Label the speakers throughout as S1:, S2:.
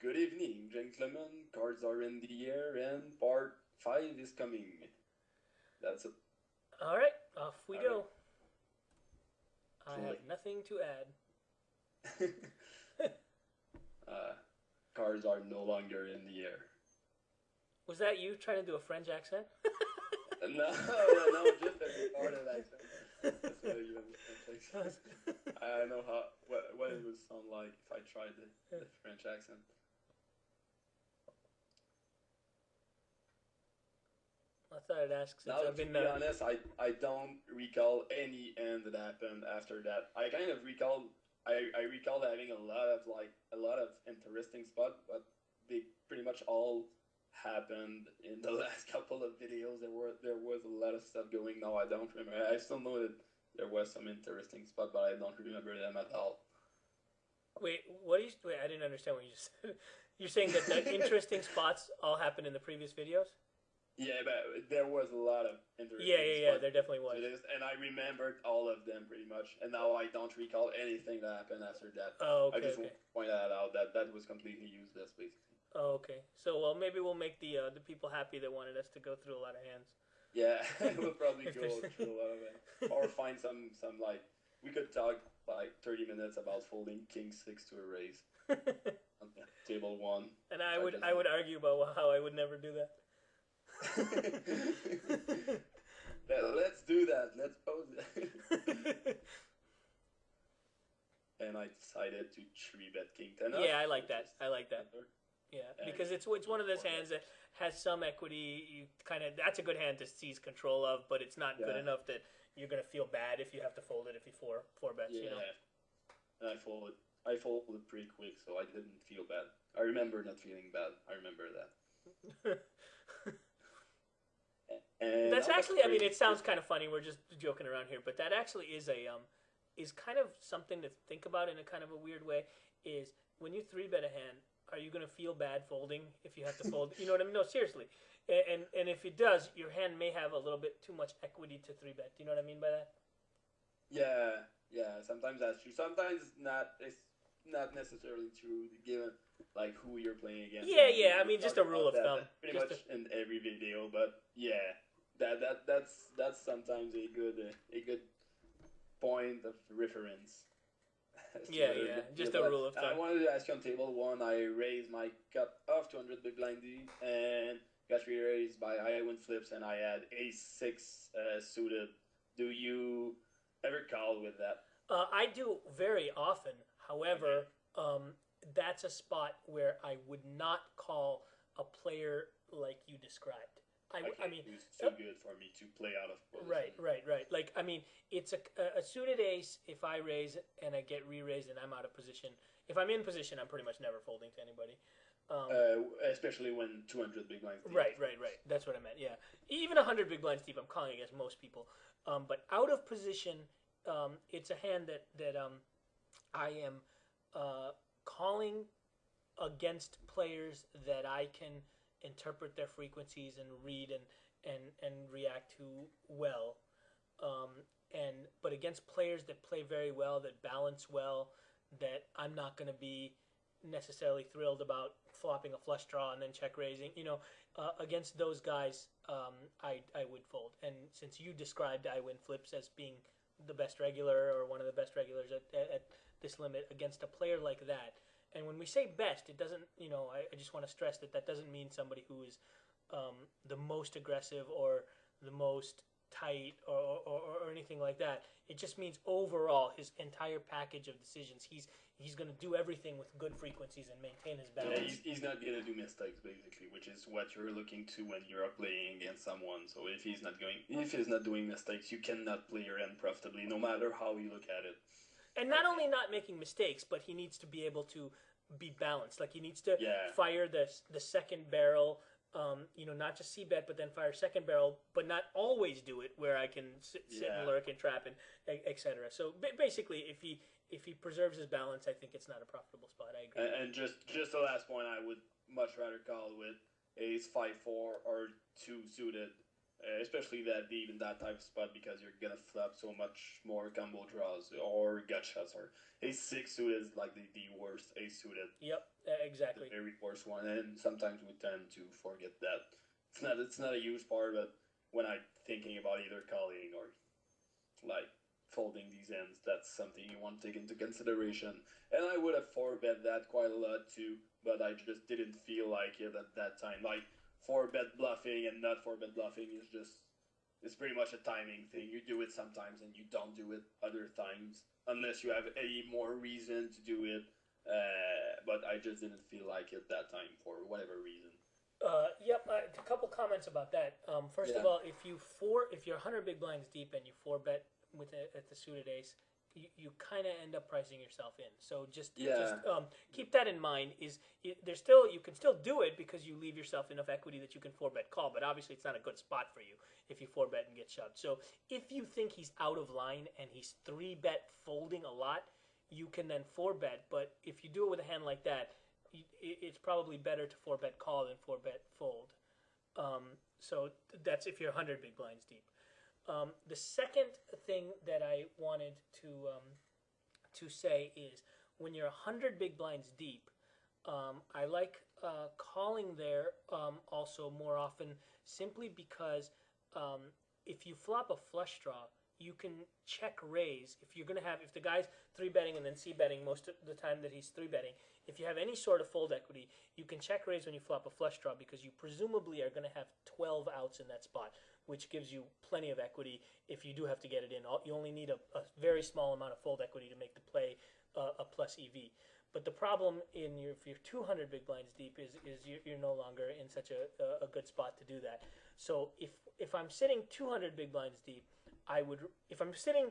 S1: good evening, gentlemen. Cards are in the air, and part 5 is coming. That's it.
S2: All right, off we
S1: All
S2: go. I
S1: Play.
S2: have nothing to add.
S1: Cards are no longer in the air.
S2: Was that you trying to do a French accent?
S1: No, just a recorded accent. That's what you understand. I know what it would sound like if I tried the French accent.
S2: I thought I'd ask since
S1: Now,
S2: I've
S1: to
S2: been
S1: be honest, I don't recall any end that happened after that. I kind of recall I recall having a lot of interesting spots, but they pretty much all happened in the last couple of videos. There was a lot of stuff going. Now I don't remember. I still know that there was some interesting spot, but I don't remember them at all.
S2: Wait, what do you? Wait, I didn't understand what you just said. You're saying that the interesting spots all happened in the previous videos?
S1: Yeah, but there was a lot of interesting
S2: Yeah.
S1: spots
S2: There definitely was.
S1: to this, and I remembered all of them pretty much. And now I don't recall anything that happened after that.
S2: Oh,
S1: I
S2: okay,
S1: just want
S2: okay.
S1: to point that out that was completely useless, basically.
S2: Oh, okay. So, well, maybe we'll make the people happy that wanted us to go through a lot of hands.
S1: Yeah, we'll probably
S2: If
S1: go
S2: there's-
S1: through a lot of it, or find some like we could talk like 30 minutes about folding king 6 to a raise on table 1.
S2: And I would argue about how I would never do that.
S1: Let's do that. Let's pose it. And I decided to 3-bet king 10 off.
S2: Yeah, I like that. Yeah, because it's one of those hands that has some equity. You that's a good hand to seize control of, but it's not good enough that you're gonna feel bad if you have to fold it if you four bets.
S1: Yeah,
S2: You know.
S1: and I folded pretty quick, so I didn't feel bad. I remember not feeling bad. I remember that. And
S2: That's actually. I mean, it sounds kind of funny. We're just joking around here, but that actually is is kind of something to think about in a kind of a weird way. Is when you 3-bet a hand, are you going to feel bad folding if you have to fold? You know what I mean? No, seriously. And if it does, your hand may have a little bit too much equity to 3-bet. Do you know what I mean by that?
S1: Yeah. Sometimes that's true. Sometimes not. It's not necessarily true, given like who you're playing against.
S2: Yeah. I mean, just a rule of thumb.
S1: Pretty much in every video, but yeah, that's sometimes a good point of reference.
S2: Yeah. Just a rule of
S1: I
S2: thumb.
S1: wanted to ask you on table 1. I raised my cut off 200 big blind D and got re-raised by I win flips, and I had ace 6 suited. Do you ever call with that?
S2: I do very often. However, that's a spot where I would not call a player like you described. I mean,
S1: it's too good for me to play out of position.
S2: Right. Like, I mean, it's a suited ace. If I raise and I get re-raised and I'm out of position, if I'm in position, I'm pretty much never folding to anybody.
S1: Especially when 200 big blinds deep.
S2: Right. That's what I meant. Yeah, even 100 big blinds deep, I'm calling against most people. But out of position, it's a hand that I am calling against players that I can interpret their frequencies and read and react to well. But against players that play very well, that balance well, that I'm not going to be necessarily thrilled about flopping a flush draw and then check raising. You know, against those guys, I would fold. And since you described I win flips as being the best regular or one of the best regulars at this limit against a player like that. And when we say best, it doesn't, you know, I just want to stress that doesn't mean somebody who is the most aggressive or the most tight or anything like that. It just means overall his entire package of decisions. He's going to do everything with good frequencies and maintain his balance.
S1: Yeah, he's not going to do mistakes basically, which is what you're looking to when you're playing against someone. So if he's not doing mistakes, you cannot play your end profitably, no matter how you look at it.
S2: And not only not making mistakes, but he needs to be able to be balanced. Like he needs to fire the second barrel, not just c-bet, but then fire second barrel, but not always do it where I can sit and lurk and trap and etc. So basically, if he preserves his balance, I think it's not a profitable spot. I agree.
S1: And just the last point, I would much rather call with ace 5-4 or 2 suited especially that deep in that type of spot because you're gonna flop so much more combo draws or gut shots. Or ace six suited is like the worst ace suited,
S2: Yep, exactly.
S1: the very worst one, and sometimes we tend to forget that. It's not a huge part, but when I'm thinking about either calling or like folding these ends, that's something you want to take into consideration. And I would have four bet that quite a lot too, but I just didn't feel like it at that time. Like four bet bluffing and not four bet bluffing is just it's pretty much a timing thing. You do it sometimes and you don't do it other times unless you have any more reason to do it. But I just didn't feel like it that time for whatever reason.
S2: Yep. A couple comments about that. First of
S1: Yeah.
S2: all, if you're 100 big blinds deep and you four bet with at the suited ace, you kind of end up pricing yourself in. So just keep that in mind. There's still you can still do it because you leave yourself enough equity that you can four bet call. But obviously, it's not a good spot for you if you four bet and get shoved. So if you think he's out of line and he's three bet folding a lot, you can then four bet. But if you do it with a hand like that, it's probably better to four bet call than four bet fold. So that's if you're 100 big blinds deep. The second thing that I wanted to say is when you're 100 big blinds deep, I like calling there also more often simply because if you flop a flush draw, you can check raise if the guy's three betting and then c betting most of the time that he's three betting. If you have any sort of fold equity, you can check raise when you flop a flush draw because you presumably are going to have 12 outs in that spot, which gives you plenty of equity if you do have to get it in. You only need a very small amount of fold equity to make the play a plus EV. But the problem if you're 200 big blinds deep is you're no longer in such a good spot to do that. So if I'm sitting 200 big blinds deep, if I'm sitting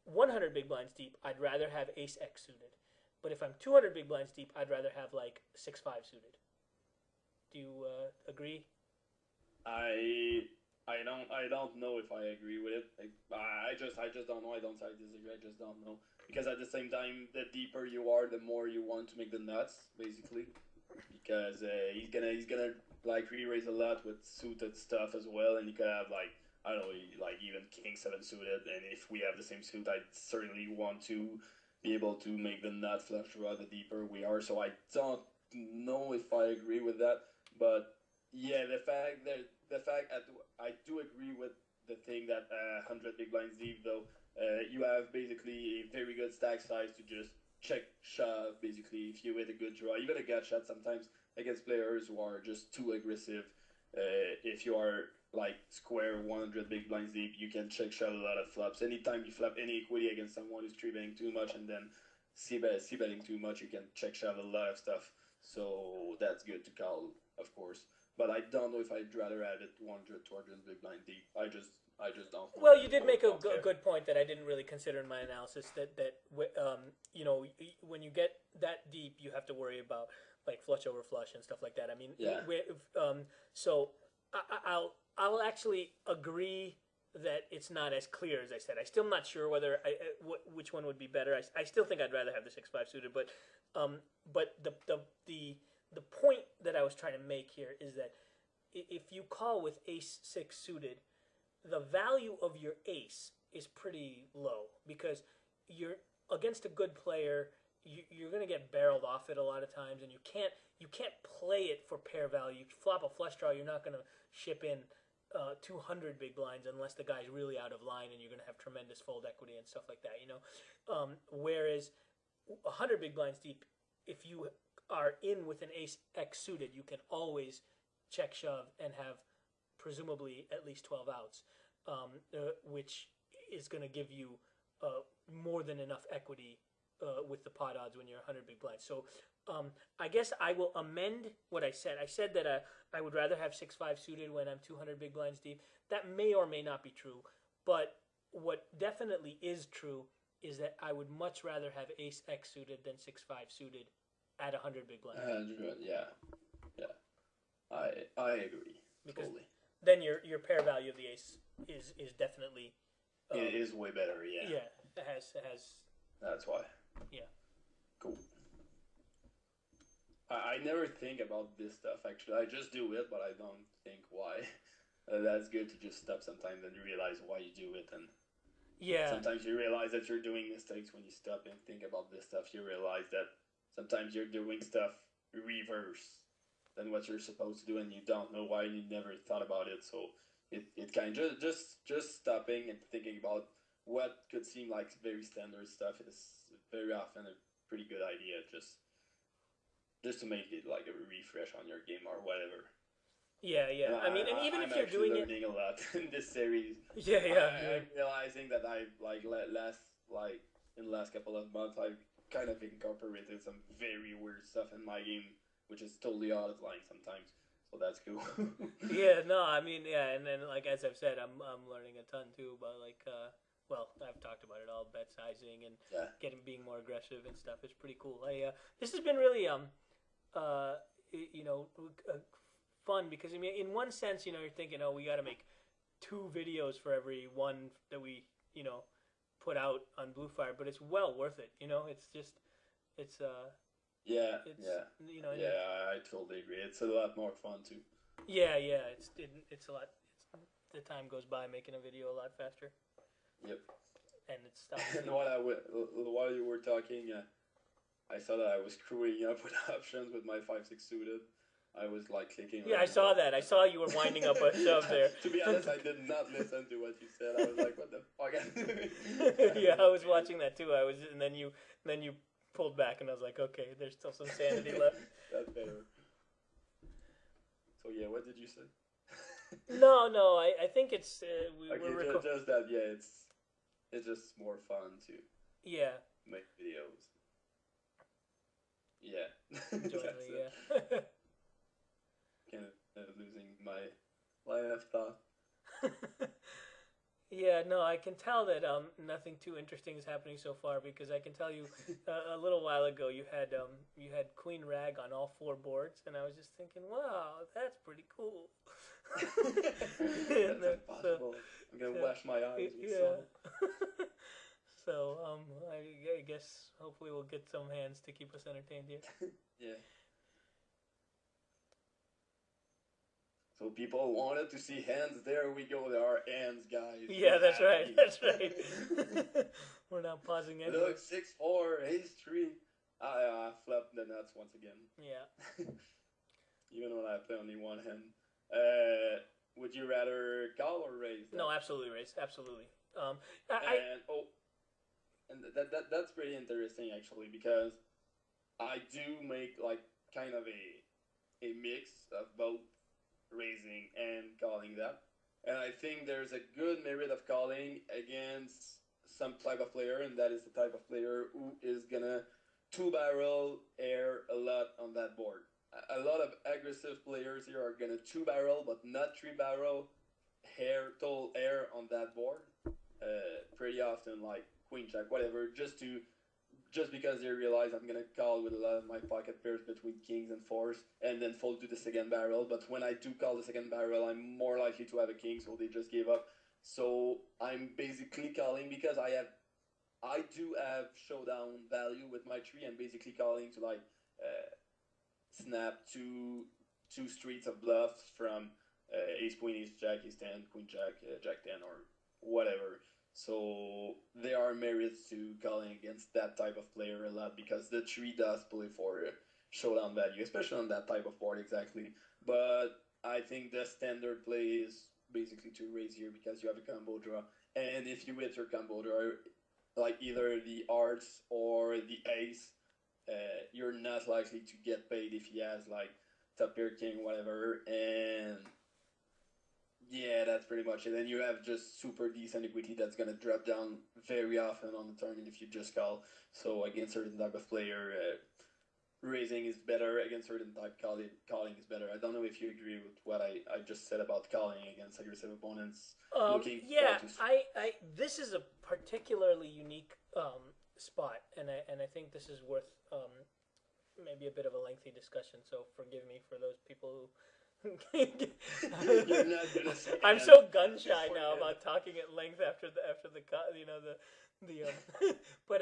S2: 100 big blinds deep, I'd rather have ace X suited. But if I'm 200 big blinds deep, I'd rather have like 6-5 suited. Do you agree?
S1: I don't know if I agree with it. I just don't know. I disagree. I just don't know because at the same time, the deeper you are, the more you want to make the nuts, basically. Because he's gonna like re-raise a lot with suited stuff as well, and you could have like I don't know, like even king seven suited, and if we have the same suit, I certainly want to be able to make the nut flush draw the deeper we are. So I don't know if I agree with that, but yeah, the fact that I do agree with the thing that 100 big blinds deep though, you have basically a very good stack size to just check shove. Basically, if you hit a good draw, even a gut shot sometimes against players who are just too aggressive. If you are like square 100 big blinds deep, you can check shove a lot of flops. Anytime you flop any equity against someone who's three betting too much and then c betting too much, you can check shove a lot of stuff. So that's good to call, of course. But I don't know if I'd rather have it 100, 200 big blind deep. I just don't.
S2: Well, you did make a good point that I didn't really consider in my analysis. That when you get that deep, you have to worry about like flush over flush and stuff like that. I mean,
S1: Yeah.
S2: So I'll actually agree that it's not as clear as I said. I still am not sure whether which one would be better. I still think I'd rather have the 6-5 suited, but the point that I was trying to make here is that if you call with ace 6 suited, the value of your ace is pretty low because you're against a good player. You're going to get barreled off it a lot of times, and you can't play it for pair value. You flop a flush draw, you're not going to ship in 200 big blinds unless the guy's really out of line, and you're going to have tremendous fold equity and stuff like that. Whereas 100 big blinds deep, if you are in with an ace X suited, you can always check shove and have presumably at least 12 outs, which is going to give you more than enough equity with the pot odds when you're 100 big blinds. So I guess I will amend what I said. I said that I would rather have 6-5 suited when I'm 200 big blinds deep. That may or may not be true, but what definitely is true is that I would much rather have ace X suited than 6-5 suited at 100 big blinds.
S1: Yeah. I agree.
S2: Because
S1: totally.
S2: Then your pair value of the ace is definitely
S1: It is way better. Yeah.
S2: Yeah, it has.
S1: That's why.
S2: Yeah.
S1: Cool. I never think about this stuff actually. I just do it, but I don't think why. that's good to just stop sometimes and realize why you do it. And
S2: Yeah.
S1: sometimes you realize that you're doing mistakes when you stop and think about this stuff. You realize that sometimes you're doing stuff reverse than what you're supposed to do, and you don't know why you never thought about it. So it kind of just stopping and thinking about what could seem like very standard stuff is very often a pretty good idea. Just to make it like a refresh on your game or whatever.
S2: Yeah, yeah.
S1: And
S2: I mean, and even
S1: I'm
S2: if you're
S1: actually
S2: doing it,
S1: learning a lot in this series.
S2: yeah, yeah,
S1: I'm realizing that I've in the last couple of months I've kind of incorporated some very weird stuff in my game, which is totally out of line sometimes. So that's cool.
S2: yeah. No, I mean, yeah, and then like as I've said, I'm learning a ton too about like, well, I've talked about it all, bet sizing and
S1: Yeah.
S2: being more aggressive and stuff. It's pretty cool. This has been really you know, fun because I mean, in one sense, you know, you're thinking, oh, we got to make 2 videos for every one that we, you know, put out on Blue Fire, but it's well worth it. You know, it's just, it's
S1: Yeah,
S2: it's
S1: yeah,
S2: you know,
S1: yeah. I totally agree. It's a lot more fun too.
S2: yeah, yeah. It's a lot. The time goes by making a video a lot faster,
S1: Yep.
S2: and it's
S1: And while you were talking, I saw that I was screwing up with options with my 5-6 suited. I was like clicking.
S2: Yeah, I saw that. I saw you were winding up a shove there.
S1: To be honest, I did not listen to what you said. I was like, "What the fuck?"
S2: Yeah, I was watching that too. And then you pulled back, and I was like, okay, there's still some sanity left.
S1: That's better. So yeah, what did you say?
S2: No, I think it's
S1: Okay,
S2: we're
S1: just that. Yeah, it's just more fun to
S2: yeah.
S1: make videos. Yeah,
S2: Jointly,
S1: it.
S2: yeah.
S1: Kind of losing my line of thought.
S2: Yeah, no, I can tell that nothing too interesting is happening so far because I can tell you a little while ago you had Queen Rag on all 4 boards, and I was just thinking, wow, that's pretty cool.
S1: That's impossible. I'm gonna wash my eyes with salt.
S2: So I guess hopefully we'll get some hands to keep us entertained here.
S1: Yeah. So people wanted to see hands. There we go. There are hands, guys.
S2: Yeah, that's right. That's right. We're not pausing anyway.
S1: Look, 6-4, ace-3. I flipped the nuts once again.
S2: Yeah.
S1: Even when I play only one hand. Would you rather call or raise?
S2: No, absolutely raise. Absolutely.
S1: And that's pretty interesting actually, because I do make like kind of a mix of both raising and calling that. And I think there's a good merit of calling against some type of player, and that is the type of player who is gonna 2-barrel air a lot on that board. A lot of aggressive players here are gonna 2-barrel, but not 3-barrel total air on that board. Pretty often, like queen jack, whatever, just because they realize I'm gonna call with a lot of my pocket pairs between kings and 4s, and then fold to the second barrel. But when I do call the second barrel, I'm more likely to have a king, so they just give up. So I'm basically calling because I do have showdown value with my tree. I'm basically calling to like snap two streets of bluffs from ace queen, ace jack, ace 10, queen jack, jack 10, or whatever. So there are merits to calling against that type of player a lot, because the tree does play for showdown value, especially on that type of board, exactly. But I think the standard play is basically to raise here because you have a combo draw. And if you hit your combo draw, like either the hearts or the ace, you're not likely to get paid if he has like top pair king, whatever. And yeah, that's pretty much it. And you have just super decent equity that's gonna drop down very often on the turn if you just call. So against certain type of player, raising is better. Against certain type, calling is better. I don't know if you agree with what I just said about calling against aggressive opponents.
S2: Yeah, this is a particularly unique spot, and I think this is worth maybe a bit of a lengthy discussion. So forgive me for those people who.
S1: You're not gonna say
S2: I'm so gun shy now about talking at length after the but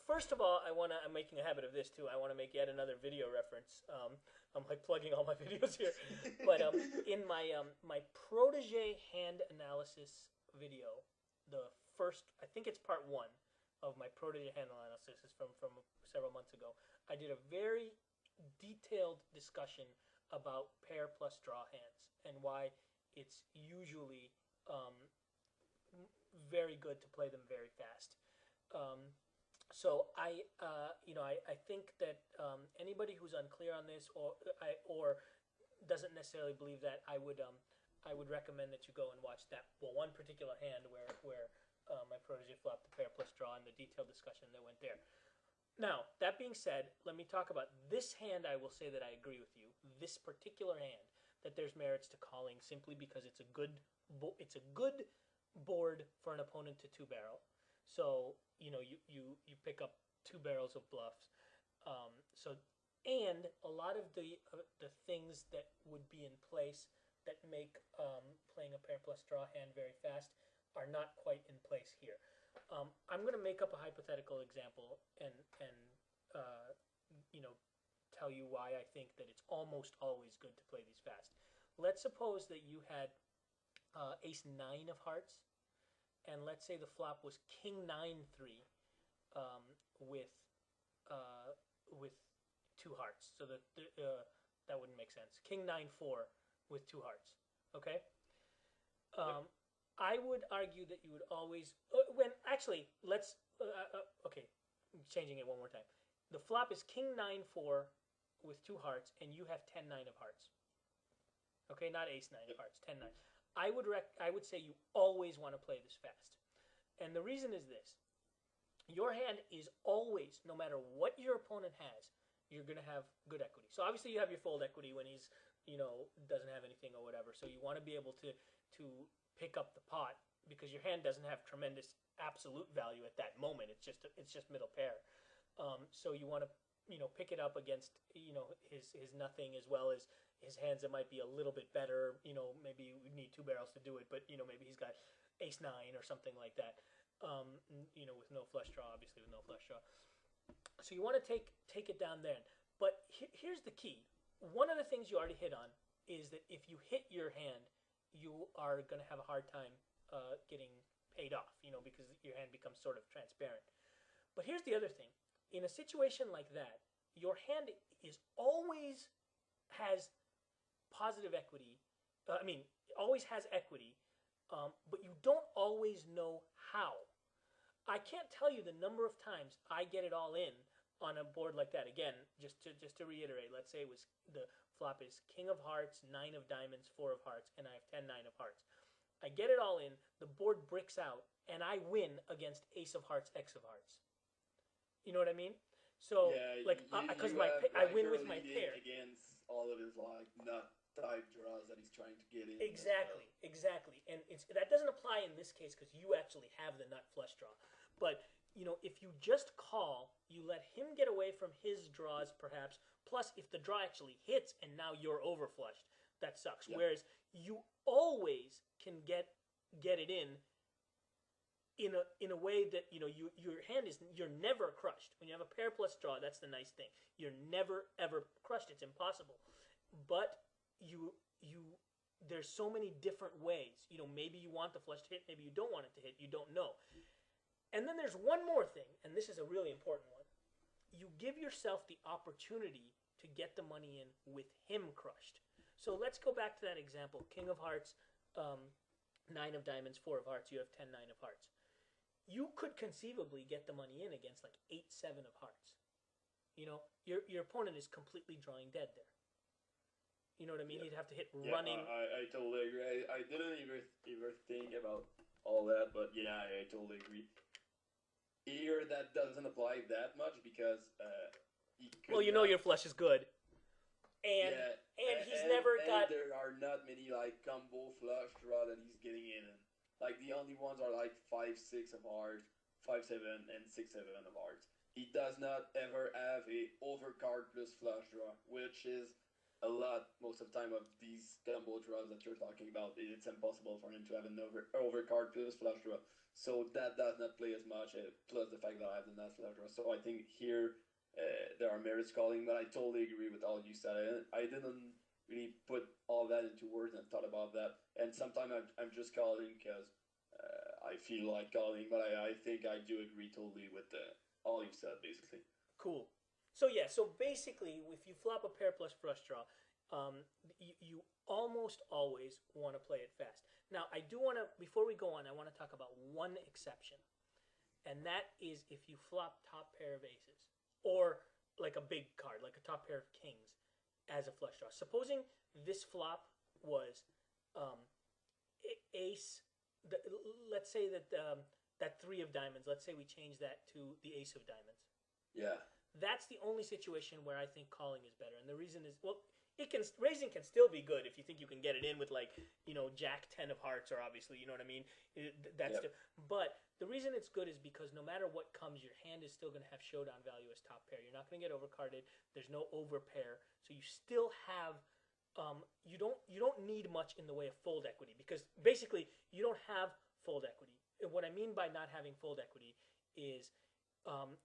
S2: first of all, I'm making a habit of this too. I want to make yet another video reference. I'm like plugging all my videos here, but in my protege hand analysis video, the first, I think it's part 1 of my protege hand analysis is from several months ago. I did a very detailed discussion about pair plus draw hands and why it's usually very good to play them very fast. So I think that anybody who's unclear on this or doesn't necessarily believe that, I would recommend that you go and watch that one particular hand where my protege flopped the pair plus draw and the detailed discussion that went there. Now, that being said, let me talk about this hand. I will say that I agree with you. This particular hand, that there's merits to calling simply because it's a good board for an opponent to 2-barrel. So you pick up 2 barrels of bluffs. And a lot of the things that would be in place that make playing a pair plus draw hand very fast are not quite in place here. I'm going to make up a hypothetical example and tell you why I think that it's almost always good to play these fast. Let's suppose that you had ace 9 of hearts, and let's say the flop was king 9-3 with 2 hearts. So that wouldn't make sense. King 9-4 with 2 hearts. Okay.
S1: Yep.
S2: I would argue that you would always okay, changing it one more time. The flop is king 9-4 with 2 hearts, and you have 10-9 of hearts. Okay, not ace 9 of hearts, 10-9. I would say you always want to play this fast, and the reason is this: your hand is always, no matter what your opponent has, you're going to have good equity. So obviously you have your fold equity when he's doesn't have anything or whatever. So you want to be able to pick up the pot because your hand doesn't have tremendous absolute value at that moment. It's just middle pair. So you want to pick it up against his nothing, as well as his hands that might be a little bit better. Maybe we need 2 barrels to do it, but maybe he's got ace 9 or something like that. With no flush draw, obviously with no flush draw. So you want to take it down then. But here's the key. One of the things you already hit on is that if you hit your hand, you are going to have a hard time getting paid off, because your hand becomes sort of transparent. But here's the other thing. In a situation like that, your hand is always has positive equity. Always has equity, but you don't always know how. I can't tell you the number of times I get it all in on a board like that. Again, just to reiterate, let's say it was the flop is king of hearts, 9 of diamonds, 4 of hearts, and I have 10-9 of hearts. I get it all in, the board bricks out, and I win against ace of hearts, x of hearts. You know what I mean? So, because I win with my pair
S1: against all of his nut type draws that he's trying to get in.
S2: Exactly. And that doesn't apply in this case because you actually have the nut flush draw. But if you just call, you let him get away from his draws, perhaps. Plus, if the draw actually hits and now you're overflushed, that sucks. Yep. Whereas you always can get it in a way that your hand you're never crushed. When you have a pair plus draw, that's the nice thing. You're never ever crushed. It's impossible. But there's so many different ways. Maybe you want the flush to hit, maybe you don't want it to hit. You don't know. And then there's one more thing, and this is a really important one. You give yourself the opportunity to get the money in with him crushed. So let's go back to that example. King of hearts, 9 of diamonds, 4 of hearts. You have 10-9 of hearts. You could conceivably get the money in against like 8-7 of hearts. Your opponent is completely drawing dead there. You know what I mean? You'd have to hit running.
S1: I totally agree. I didn't even think about all that, but yeah, I totally agree. Here, that doesn't apply that much because
S2: your flush is good, and he's never got.
S1: There are not many combo flush draw that he's getting in. The only ones are 5-6 of hearts, 5-7, and 6-7 of hearts. He does not ever have a overcard plus flush draw, which is most of the time of these combo draws that you're talking about, it's impossible for him to have an overcard plus flush draw. So that does not play as much. Plus the fact that I have the not flush draw. So I think here there are merits calling, but I totally agree with all you said. I didn't really put all that into words and thought about that. And sometimes I'm just calling because I feel like calling, but I think I do agree totally with all you said, basically.
S2: Cool. So yeah, so basically, if you flop a pair plus flush draw, you almost always want to play it fast. Now, I do want to, before we go on, I want to talk about one exception, and that is if you flop top pair of aces, or like a big card, like a top pair of kings, as a flush draw. Supposing this flop was um, ace. The, let's say that that three of diamonds. Let's say we change that to the ace of diamonds.
S1: Yeah.
S2: That's the only situation where I think calling is better, and the reason is, well, it can raising can still be good if you think you can get it in with, like, Jack 10 of hearts, or obviously, you know what I mean. That's
S1: Yep.
S2: but the reason it's good is because no matter what comes, your hand is still going to have showdown value as top pair. You're not going to get overcarded. There's no overpair, so you still have. You don't need much in the way of fold equity, because basically you don't have fold equity. And what I mean by not having fold equity is, um,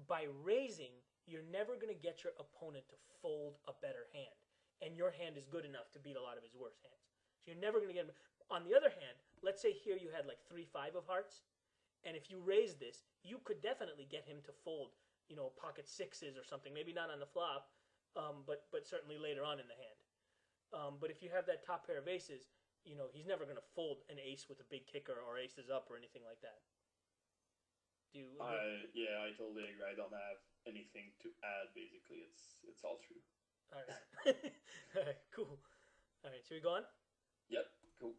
S2: by raising, you're never going to get your opponent to fold a better hand, and your hand is good enough to beat a lot of his worst hands. So you're never going to get him. On the other hand, let's say here you had like 3-5 of hearts, and if you raise this, you could definitely get him to fold, pocket sixes or something. Maybe not on the flop, but certainly later on in the hand. But if you have that top pair of aces, he's never going to fold an ace with a big kicker or aces up or anything like that. Do you agree?
S1: Yeah, I totally agree. I don't have anything to add. Basically, it's all true.
S2: All right. All right, cool. All right, should we go on?
S1: Yep, cool.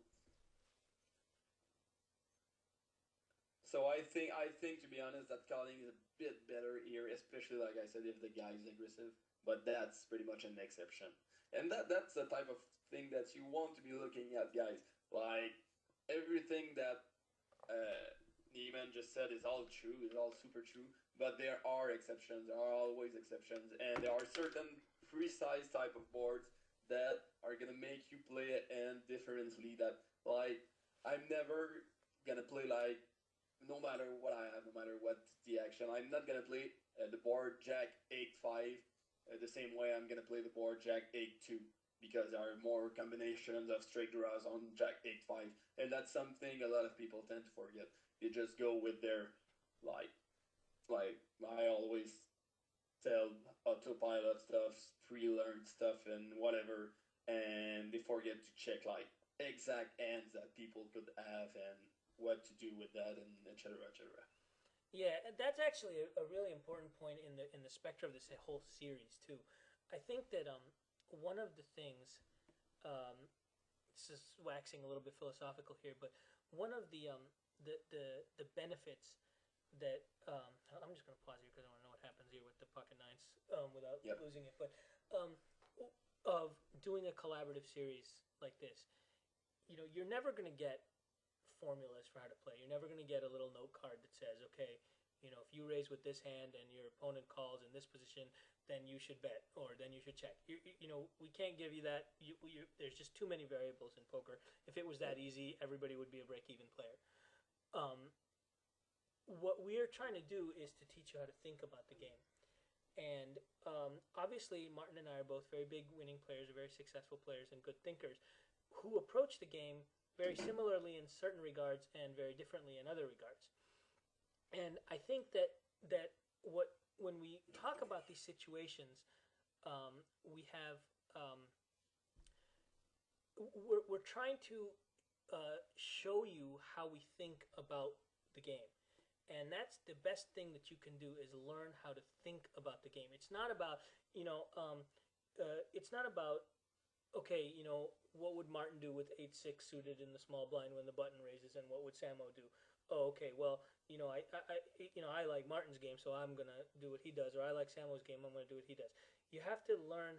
S1: So I think to be honest, that calling is a bit better here, especially like I said, if the guy is aggressive. But that's pretty much an exception, and that's the type of thing that you want to be looking at, guys. Like everything that uh, Neiman just said is all true, is all super true. But there are exceptions. There are always exceptions, and there are certain precise type of boards that are gonna make you play it and differently. That like I'm never gonna play like no matter what I have, no matter what the action. I'm not gonna play the board Jack 8-5 the same way I'm gonna play the board Jack 8-2 because there are more combinations of straight draws on Jack 8-5, and that's something a lot of people tend to forget. They just go with their like like I always tell autopilot stuff, pre-learned stuff, and whatever, and they forget to check like exact ends that people could have and what to do with that, and etc. etc.
S2: Yeah, that's actually a really important point in the spectrum of this whole series too. I think that one of the things, um, this is waxing a little bit philosophical here, but one of the benefits that I'm just going to pause here because I want to know what happens here with the pocket nines without
S1: Yep.
S2: losing it. But um, of doing a collaborative series like this, you're never going to get formulas for how to play. You're never going to get a little note card that says, okay, if you raise with this hand and your opponent calls in this position, then you should bet or then you should check. We can't give you that. There's just too many variables in poker. If it was that easy, everybody would be a break-even player. Um, what we're trying to do is to teach you how to think about the game. And obviously, Martin and I are both very big winning players, very successful players, and good thinkers who approach the game very similarly in certain regards and very differently in other regards. And I think that when we talk about these situations, we have we're trying to show you how we think about the game. And that's the best thing that you can do is learn how to think about the game. It's not about it's not about okay, what would Martin do with 8-6 suited in the small blind when the button raises, and what would Samo do? Oh, okay, well, I like Martin's game, so I'm gonna do what he does, or I like Samo's game, I'm gonna do what he does. You have to learn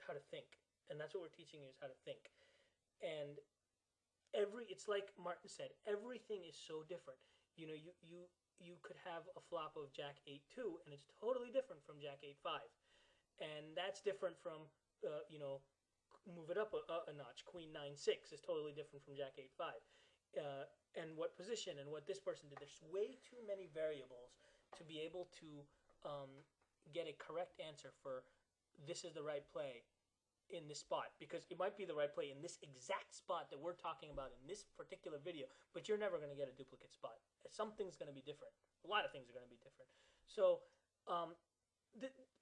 S2: how to think, and that's what we're teaching you is how to think. And it's like Martin said, everything is so different. You could have a flop of Jack 8-2, and it's totally different from Jack 8-5, and that's different from move it up a notch. Queen 9-6 is totally different from Jack 8-5. And what position and what this person did. There's way too many variables to be able to get a correct answer for this is the right play in this spot, because it might be the right play in this exact spot that we're talking about in this particular video, but you're never going to get a duplicate spot. Something's going to be different. A lot of things are going to be different. So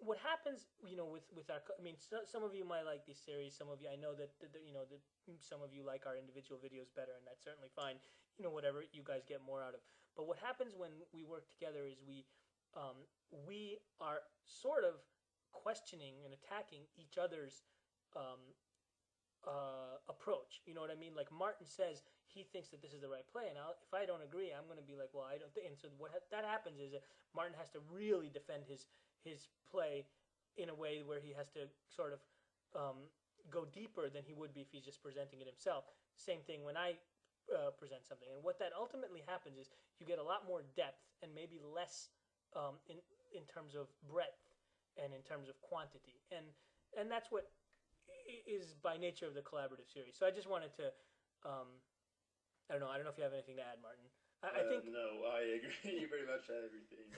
S2: what happens, with our, some of you might like these series. Some of you, I know that, some of you like our individual videos better, and that's certainly fine. Whatever you guys get more out of. But what happens when we work together is we are sort of questioning and attacking each other's approach. You know what I mean? Like Martin says he thinks that this is the right play, and if I don't agree, I'm going to be like, well, I don't think. And so that happens is that Martin has to really defend his play in a way where he has to sort of go deeper than he would be if he's just presenting it himself. Same thing when I present something, and what that ultimately happens is you get a lot more depth and maybe less in terms of breadth and in terms of quantity, and that's what is by nature of the collaborative series. So I just wanted to, I don't know if you have anything to add, Martin. I think
S1: no, I agree. You pretty much said everything.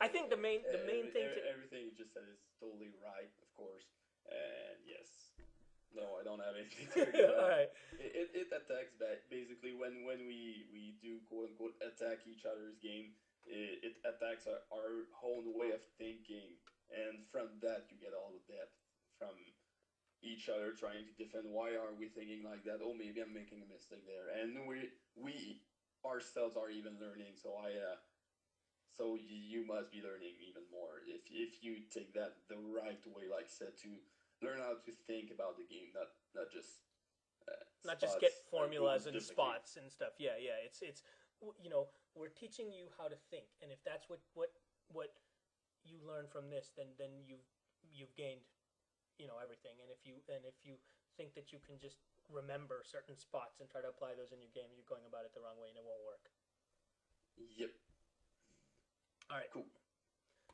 S2: I think the main thing
S1: everything you just said is totally right, of course, and yes. No, I don't have anything to do.
S2: All right.
S1: It attacks back. Basically, when we do quote unquote attack each other's game, it attacks our own way of thinking, and from that you get all the depth from each other trying to defend. Why are we thinking like that? Oh, maybe I'm making a mistake there, and we ourselves are even learning. So so you must be learning even more if you take that the right way, like said, to learn how to think about the game, not just
S2: get formulas and spots and stuff. Yeah. It's we're teaching you how to think, and if that's what you learn from this, then you've gained everything. And if you think that you can just remember certain spots and try to apply those in your game, you're going about it the wrong way, and it won't work.
S1: Yep. All right. Cool.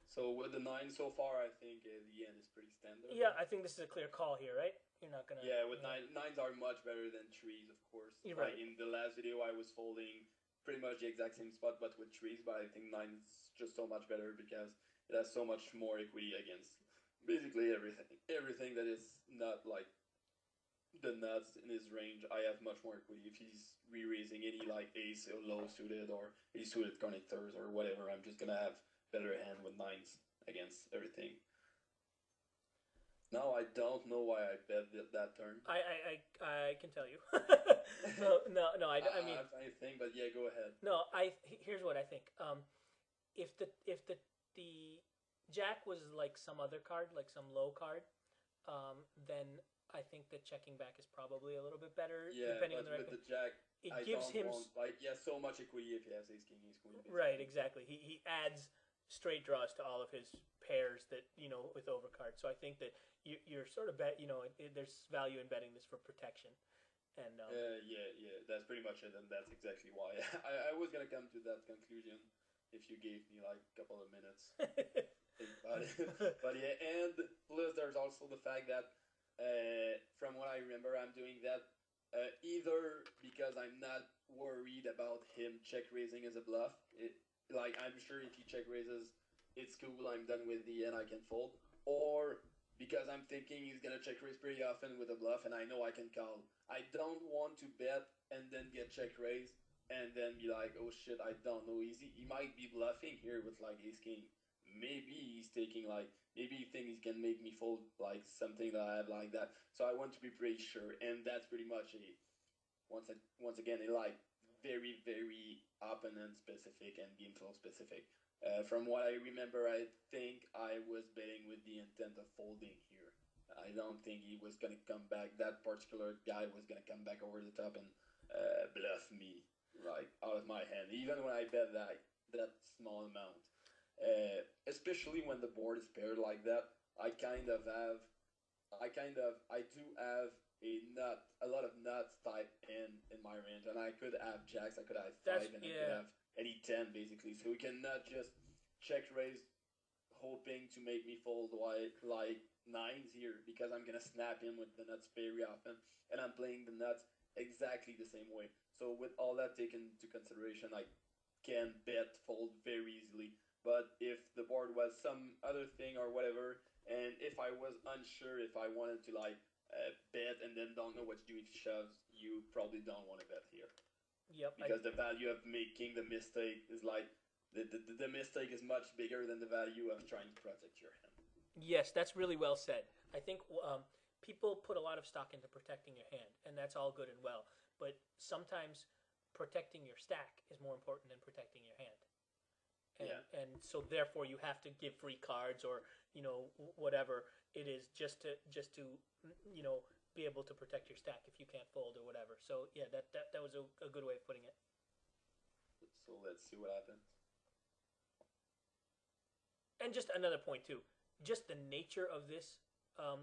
S1: So with the 9 so far, I think the end is pretty standard.
S2: Yeah, I think this is a clear call here, right? You're not gonna.
S1: Yeah, with 9s are much better than 3s, of course.
S2: You're right.
S1: Like in the last video, I was folding pretty much the exact same spot, but with 3s. But I think 9's just so much better because it has so much more equity against basically everything. Everything that is not like the nuts in his range, I have much more equity. If he's re-raising any like ace or low suited or ace suited connectors or whatever, I'm just gonna have better hand with 9s against everything. Now I don't know why I bet that turn.
S2: I can tell you. no. I mean,
S1: I think, but yeah, go ahead.
S2: No, here's what I think. If the Jack was like some other card, like some low card, then I think that checking back is probably a little bit better.
S1: Yeah,
S2: depending
S1: but
S2: on the right
S1: with the Jack,
S2: it gives him
S1: so much equity if he has ace king, ace queen. Basically.
S2: Right, exactly. He adds straight draws to all of his pairs that with overcards. So I think that you're sort of there's value in betting this for protection. And
S1: yeah, that's pretty much it, and that's exactly why I was gonna come to that conclusion if you gave me like a couple of minutes. Think about it. But yeah, and plus there's also the fact that from what I remember, I'm doing that either because I'm not worried about him check raising as a bluff. Like, I'm sure if he check raises, it's cool, I'm done with the end, I can fold. Or because I'm thinking he's going to check raise pretty often with a bluff, and I know I can call. I don't want to bet and then get check raised, and then be like, oh shit, I don't know. He might be bluffing here with, like, ace king. Maybe he's taking, like, maybe he thinks he can make me fold, like, something that I have like that. So I want to be pretty sure, and that's pretty much once again, like, very, very opponent specific and game flow specific. From what I remember, I think I was betting with the intent of folding here. I don't think he was going to come back. That particular guy was going to come back over the top and bluff me right out of my hand, even when I bet that small amount. Especially when the board is paired like that, I do have a lot of nuts type in my range, and I could have jacks, I could have 5, and I could have any 10 basically. So we cannot just check raise hoping to make me fold like nines here because I'm gonna snap in with the nuts very often, and I'm playing the nuts exactly the same way. So with all that taken into consideration, I can bet fold very easily. But if the board was some other thing or whatever, and if I was unsure if I wanted to like bet and then don't know what to do if he shoves, you probably don't want to bet here
S2: Yep.
S1: because the value of making the mistake is like the mistake is much bigger than the value of trying to protect your hand.
S2: Yes, that's really well said. I think people put a lot of stock into protecting your hand, and that's all good and well. But sometimes protecting your stack is more important than protecting your hand. And so therefore you have to give free cards or whatever it is just to be able to protect your stack if you can't fold or whatever. So yeah, that was a good way of putting it.
S1: So let's see what happens.
S2: And just another point too, just the nature of this. Now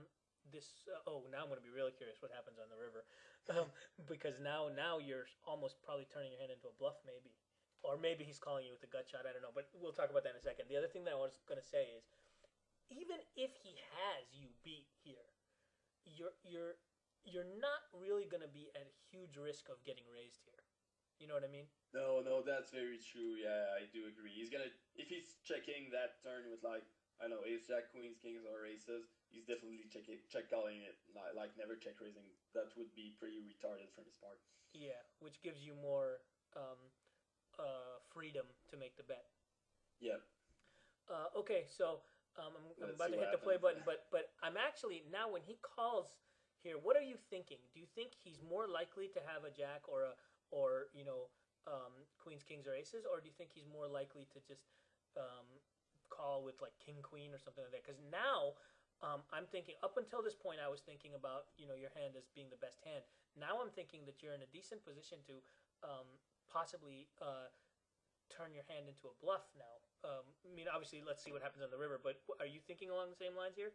S2: I'm going to be really curious what happens on the river, because now you're almost probably turning your hand into a bluff maybe. Or maybe he's calling you with a gut shot. I don't know, but we'll talk about that in a second. The other thing that I was going to say is, even if he has you beat here, you're not really going to be at huge risk of getting raised here. You know what I mean?
S1: No, that's very true. Yeah, I do agree. He's gonna if he's checking that turn with like I don't know ace jack queens kings or aces, he's definitely check calling it like never check raising. That would be pretty retarded from his part.
S2: Yeah, which gives you more freedom to make the bet.
S1: Yep.
S2: Okay, so I'm about to hit the play button, but I'm actually now when he calls here, what are you thinking? Do you think he's more likely to have a jack or queens, kings, or aces, or do you think he's more likely to just call with like king, queen, or something like that? Because now I'm thinking up until this point I was thinking about your hand as being the best hand. Now I'm thinking that you're in a decent position to possibly turn your hand into a bluff now. I mean, obviously, let's see what happens on the river, but are you thinking along the same lines here?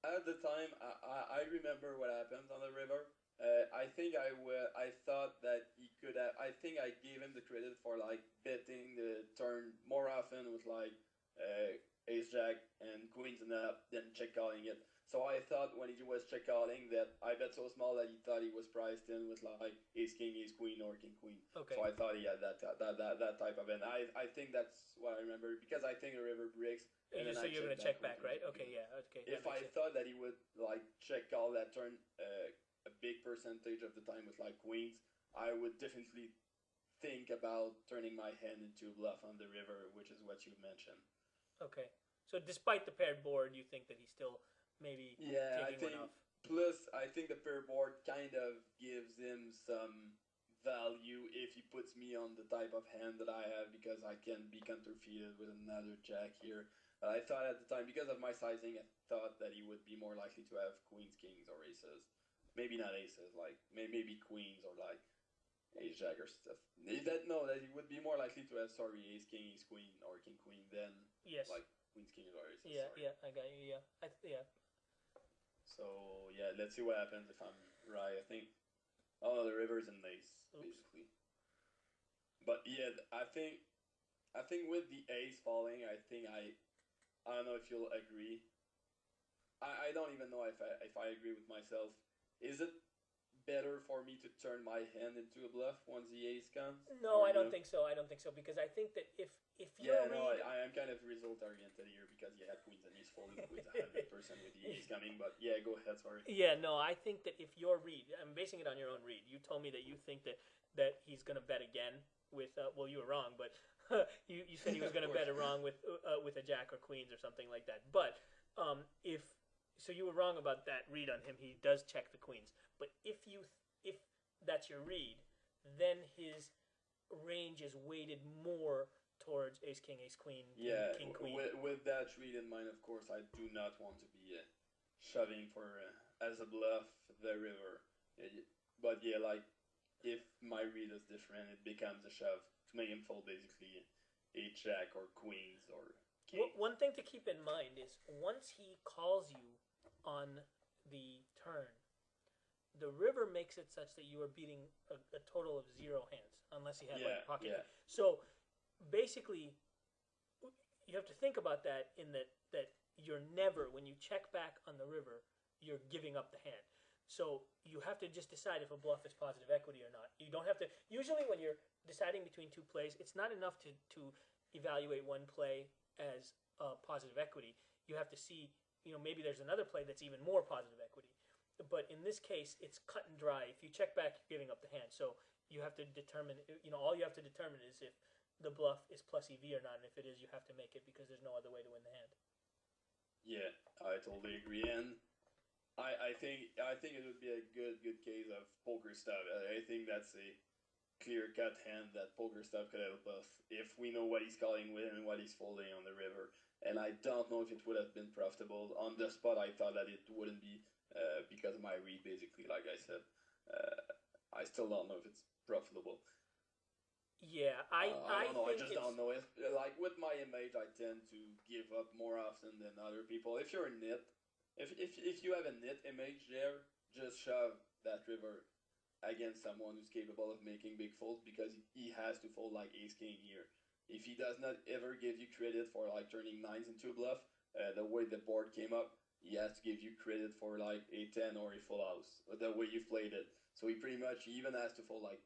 S1: At the time, I remember what happened on the river. I think I thought that he could have. I think I gave him the credit for like betting the turn more often with like ace jack and queens and up than check calling it. So I thought when he was check calling that I bet so small that he thought he was priced in with like ace king, ace queen, or king queen.
S2: Okay.
S1: So I thought he had that type of end. I think that's what I remember because I think the river breaks. And then
S2: so you're going to check back, right? Okay, yeah. Okay.
S1: If I thought that he would like check call that turn a big percentage of the time with like queens, I would definitely think about turning my hand into a bluff on the river, which is what you mentioned.
S2: Okay. So despite the paired board, you think that he's still maybe
S1: I
S2: taking
S1: think
S2: one off.
S1: plus I think the pair board kind of gives him some value if he puts me on the type of hand that I have because I can be counterfeited with another jack here. I thought at the time because of my sizing, I thought that he would be more likely to have queens, kings, or aces. Maybe not aces, like maybe queens or like ace jack or stuff. That he would be more likely to have ace king, ace queen, or king queen than like queens, kings, or aces.
S2: Yeah, I got you. Yeah,
S1: So yeah, let's see what happens if I'm right. I think the river's an ace basically. But yeah, I think with the ace falling, I don't know if you'll agree. I don't even know if I agree with myself. Is it better for me to turn my hand into a bluff once the ace comes?
S2: No, I don't think so. I don't think so because I think that if you're
S1: I am kind of result oriented here because you had queens and ace folding with 100% with the ace coming. But yeah, go ahead. Sorry.
S2: Yeah, no, I think that if your read, I'm basing it on your own read. You told me that you think that he's going to bet again with you were wrong, but you said he was going to bet it wrong with a jack or queens or something like that. But if so, you were wrong about that read on him. He does check the queens, but if that's your read, then his range is weighted more towards ace king, ace queen, king queen.
S1: With that read in mind, of course, I do not want to be shoving for as a bluff the river. But yeah, like if my read is different, it becomes a shove to make him fold basically ace jack or queens or king.
S2: One thing to keep in mind is once he calls you on the turn, the river makes it such that you are beating a total of 0 hands unless he had like pocket. Yeah. So basically, you have to think about that in that you're never, when you check back on the river, you're giving up the hand. So you have to just decide if a bluff is positive equity or not. You don't have to. Usually, when you're deciding between two plays, it's not enough to evaluate one play as positive equity. You have to see, maybe there's another play that's even more positive equity. But in this case, it's cut and dry. If you check back, you're giving up the hand. So you have to determine, all you have to determine is if the bluff is plus EV or not. And if it is, you have to make it because there's no other way to win the hand.
S1: Yeah, I totally agree. And I think it would be a good case of poker stuff. I think that's a clear cut hand that poker stuff could help us if we know what he's calling with and what he's folding on the river. And I don't know if it would have been profitable on the spot. I thought that it wouldn't be because of my read, basically. Like I said, I still don't know if it's profitable.
S2: Yeah,
S1: I don't know. I just
S2: it's...
S1: don't know. Like with my image, I tend to give up more often than other people. If you're a nit, if you have a nit image there, just shove that river against someone who's capable of making big folds because he has to fold like ace king here. If he does not ever give you credit for like turning nines into a bluff, the way the board came up, he has to give you credit for like a 10 or a full house, the way you played it. So he pretty much even has to fold like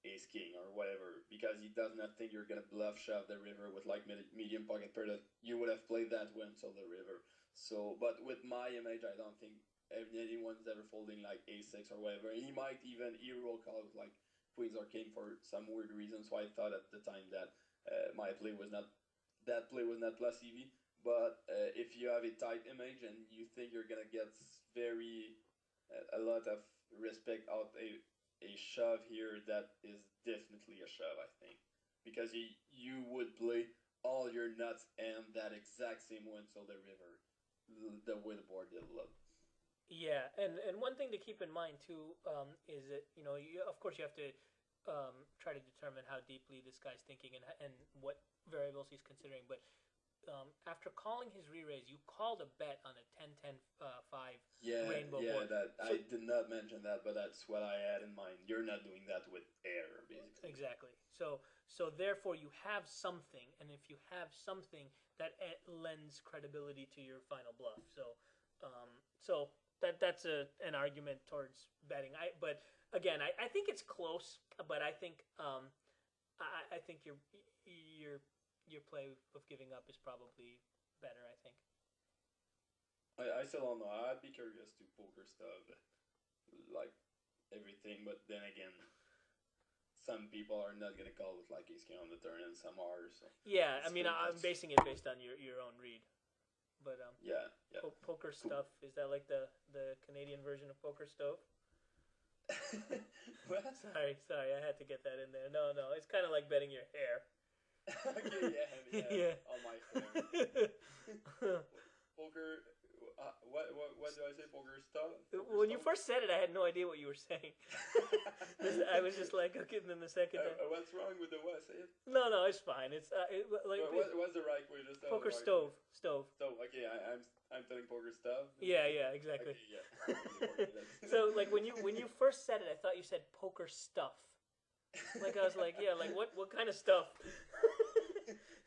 S1: ace king or whatever because he does not think you're gonna bluff shove the river with like medium pocket pair that you would have played that way until the river. So, but with my image, I don't think anyone's ever folding like a6 or whatever. He might even hero call with like queens or king for some weird reason. So I thought at the time that my play was not plus EV. But if you have a tight image and you think you're gonna get a lot of respect out a shove here, that is definitely a shove, I think, because you would play all your nuts and that exact same one till the river, the way the board did look.
S2: Yeah, and one thing to keep in mind too is that of course you have to try to determine how deeply this guy's thinking and what variables he's considering. But after calling his re-raise, you called a bet on a 10-10-5 rainbow board.
S1: I did not mention that, but that's what I had in mind. You're not doing that with air, basically.
S2: Exactly. So therefore you have something, and if you have something, that lends credibility to your final bluff. So that's an argument towards betting. But again, I think it's close, but I think I think your play of giving up is probably better, I think.
S1: I still don't know. I'd be curious to poker stuff, like everything, but then again, some people are not gonna call with like ace king on the turn, and some are. So
S2: yeah, I mean, I'm basing it based on your own read, but
S1: yeah.
S2: Poker stuff, is that like the Canadian version of poker stove?
S1: What?
S2: Sorry, I had to get that in there. No, it's kind of like betting your hair.
S1: Okay, yeah. All my hair. Poker. What do I say? Poker stuff?
S2: When you first said it, I had no idea what you were saying. I was just like, okay, and then the second time.
S1: What's wrong with the what? Say it.
S2: No, it's fine. It's like
S1: what's the right way to say
S2: poker
S1: right
S2: stove.
S1: Way?
S2: Stove.
S1: Okay, I'm telling poker stuff.
S2: Yeah, exactly.
S1: Okay, yeah.
S2: So like when you first said it, I thought you said poker stuff. Like I was like, yeah, like what kind of stuff?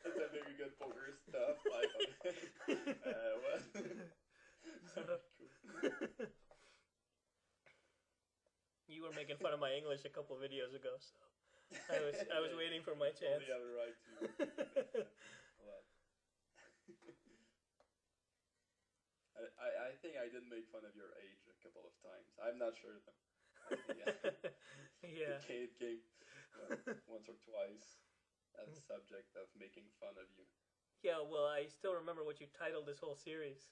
S1: That's a very good poker stuff. What?
S2: You were making fun of my English a couple of videos ago, so I was waiting for my chance.
S1: You have the right to. I think I did make fun of your age a couple of times. I'm not sure though.
S2: Yeah.
S1: It came once or twice as a subject of making fun of you.
S2: Yeah, well, I still remember what you titled this whole series.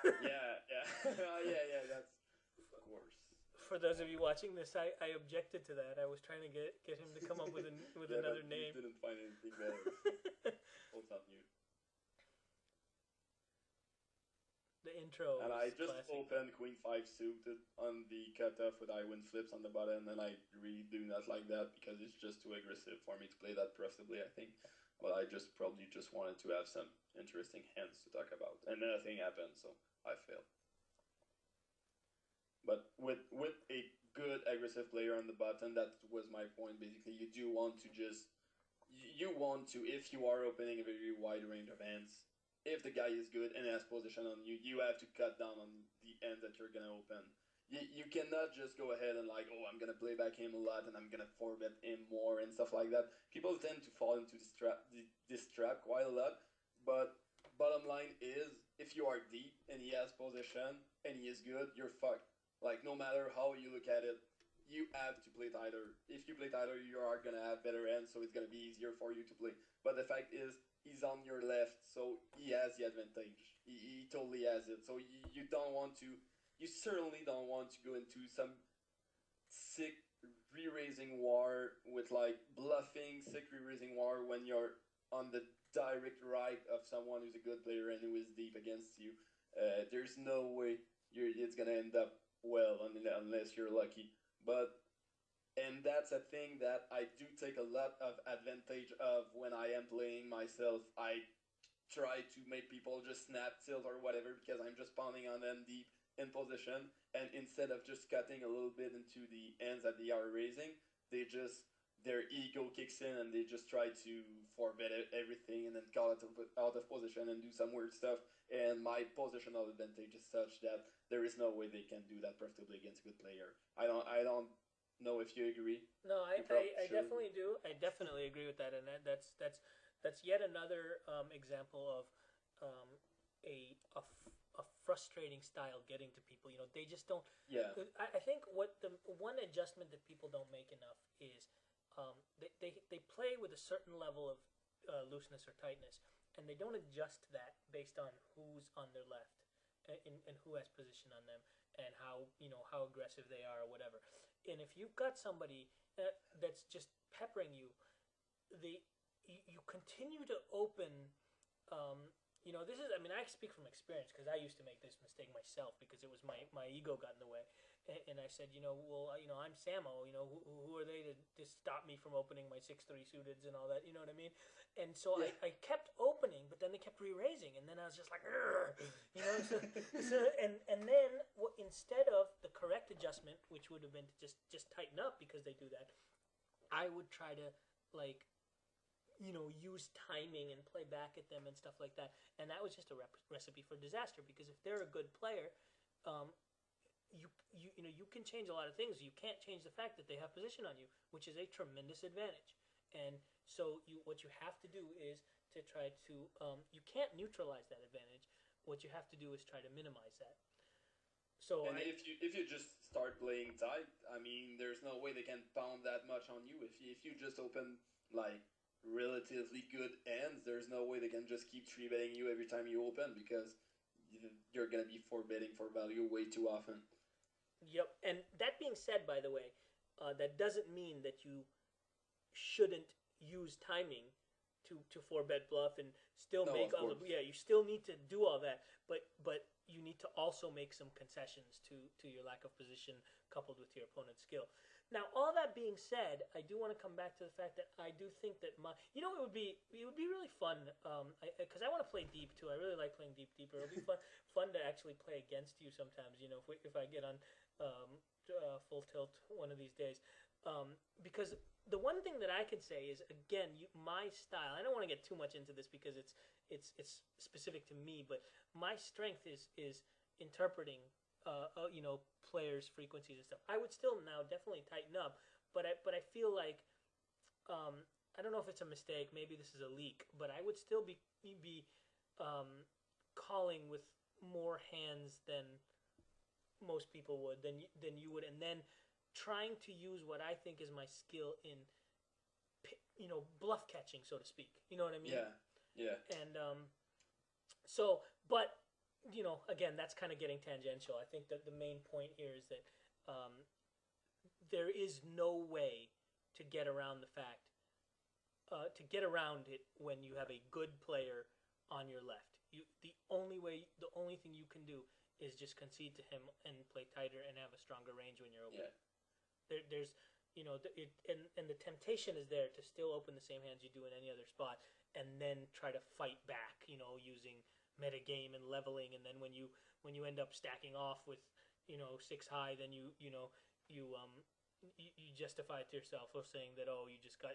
S1: Yeah. Yeah, that's of course.
S2: For those of you watching this, I objected to that. I was trying to get him to come up with another name.
S1: You didn't find anything better. Hold on you.
S2: The intro.
S1: And I just
S2: classic.
S1: opened Queen 5 suited on the cutoff with I win flips on the button, and I really do not like that because it's just too aggressive for me to play that profitably, I think. But I probably just wanted to have some interesting hands to talk about. And nothing happened, so I failed. But with a good aggressive player on the button, that was my point basically. You do want to just you want to, if you are opening a very wide range of hands, if the guy is good and has position on you, you have to cut down on the end that you're gonna open. You cannot just go ahead and like, oh, I'm gonna play back him a lot and I'm gonna four bet him more and stuff like that. People tend to fall into this trap quite a lot. But bottom line is, if you are deep and he has position and he is good, you're fucked. Like no matter how you look at it, you have to play tighter. If you play tighter, you are gonna have better ends, so it's gonna be easier for you to play. But the fact is, he's on your left, so he has the advantage. He totally has it. So you don't want to. You certainly don't want to go into some sick re-raising war with like bluffing sick re-raising war when you're on the direct right of someone who's a good player and who is deep against you. There's no way it's gonna end up well unless you're lucky. But and that's a thing that I do take a lot of advantage of when I am playing myself. I try to make people just snap tilt or whatever because I'm just pounding on them deep in position, and instead of just cutting a little bit into the ends that they are raising, they just their ego kicks in and they just try to forbid everything and then call it out of position and do some weird stuff. And my positional advantage is such that there is no way they can do that profitably against a good player. I don't know if you agree.
S2: No, I definitely do. I definitely agree with that, and that's yet another example of a frustrating style getting to people. You know, they just don't.
S1: Yeah.
S2: I think what the one adjustment that people don't make enough is they play with a certain level of looseness or tightness, and they don't adjust that based on who's on their left and who has position on them and how how aggressive they are or whatever. And if you've got somebody that's just peppering you, you continue to open. This is. I mean, I speak from experience because I used to make this mistake myself because it was my ego got in the way, and I said, I'm Samo. Who are they to stop me from opening my 6-3 suiteds and all that? You know what I mean? And so
S1: Yeah.
S2: I kept opening, but then they kept re-raising, and then I was just like, and then instead of the correct adjustment, which would have been to just tighten up because they do that, I would try to like use timing and play back at them and stuff like that. And that was just a recipe for disaster because if they're a good player, you can change a lot of things. You can't change the fact that they have position on you, which is a tremendous advantage. And so what you have to do is to try to you can't neutralize that advantage. What you have to do is try to minimize that. So
S1: And if you just start playing tight, I mean, there's no way they can pound that much on you. If you just open like relatively good ends, there's no way they can just keep three betting you every time you open because you're gonna be four betting for value way too often.
S2: Yep. And that being said, by the way, that doesn't mean that you shouldn't use timing to four bet bluff and still
S1: No,
S2: make
S1: of
S2: all the
S1: course.
S2: you still need to do all that, but you need to also make some concessions to your lack of position coupled with your opponent's skill. Now, all that being said, I do want to come back to the fact that I do think that it would be really fun because I want to play deep too. I really like playing deeper. It'll be fun to actually play against you sometimes. If I get on full tilt one of these days, because the one thing that I could say is again, my style. I don't want to get too much into this because it's specific to me, but my strength is interpreting players' frequencies and stuff. I would still now definitely tighten up, but I feel like I don't know if it's a mistake. Maybe this is a leak, but I would still be calling with more hands than most people would than you would, and then trying to use what I think is my skill in bluff catching, so to speak. You know what I mean?
S1: Yeah, yeah.
S2: And but again, that's kind of getting tangential. I think that the main point here is that there is no way to get around the fact, to get around it when you have a good player on your left. The only thing you can do is just concede to him and play tighter and have a stronger range when you're open.
S1: Yeah.
S2: There's and the temptation is there to still open the same hands you do in any other spot, and then try to fight back. Using metagame and leveling, and then when you end up stacking off with 6 high, then you you justify it to yourself of saying that, oh, you just got,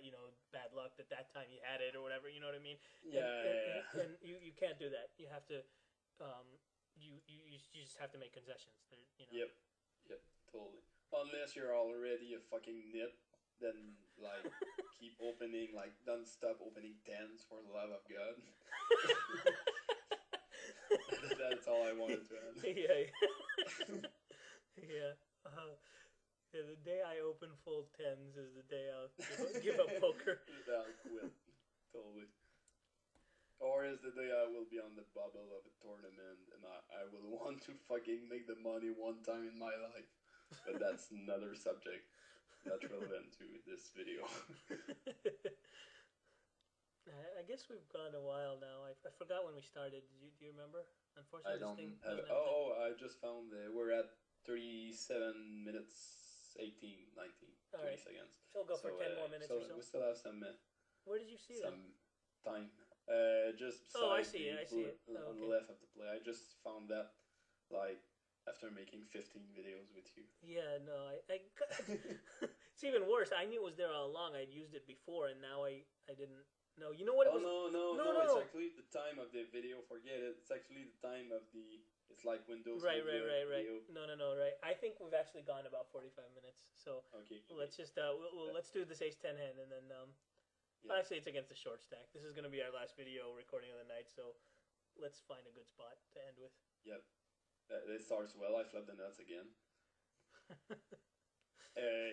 S2: bad luck that time you had it or whatever, you know what I mean?
S1: Yeah, yeah.
S2: And you can't do that. You have to you just have to make concessions.
S1: Yep, yep, totally. Unless you're already a fucking nit, then like keep opening, like don't stop opening tens for the love of God. That's all I wanted to add.
S2: Yeah, yeah. Yeah, the day I open full tens is the day I'll give up poker.
S1: I'll quit, totally. Or is the day I will be on the bubble of a tournament and I will want to fucking make the money one time in my life. But that's another subject, not relevant to this video.
S2: I guess we've gone a while now. I forgot when we started. Do you remember? Unfortunately,
S1: I don't
S2: this thing
S1: have it.
S2: doesn't have
S1: Oh, I just found we're at 37 minutes, 18, 19, 20
S2: Alright.
S1: seconds.
S2: So we'll go for 10 more minutes or so.
S1: We still have some
S2: Where did you see that?
S1: time. Just
S2: Oh, I
S1: beside
S2: see it. I see it. Oh,
S1: on
S2: okay.
S1: the left of the play. I just found that, like, after making 15 videos with you.
S2: Yeah, no, it's even worse. I knew it was there all along. I'd used it before, and now I didn't know. You know what it was?
S1: No. It's actually the time of the video. Forget it. It's actually the time of the. It's like Windows.
S2: Right.
S1: Video.
S2: No, right. I think we've actually gone about 45 minutes. So
S1: okay.
S2: let's just let's do this ace 10 hand, and then
S1: Yeah.
S2: actually it's against the short stack. This is going to be our last video recording of the night, so let's find a good spot to end with.
S1: Yep. It starts well. I flip the nuts again.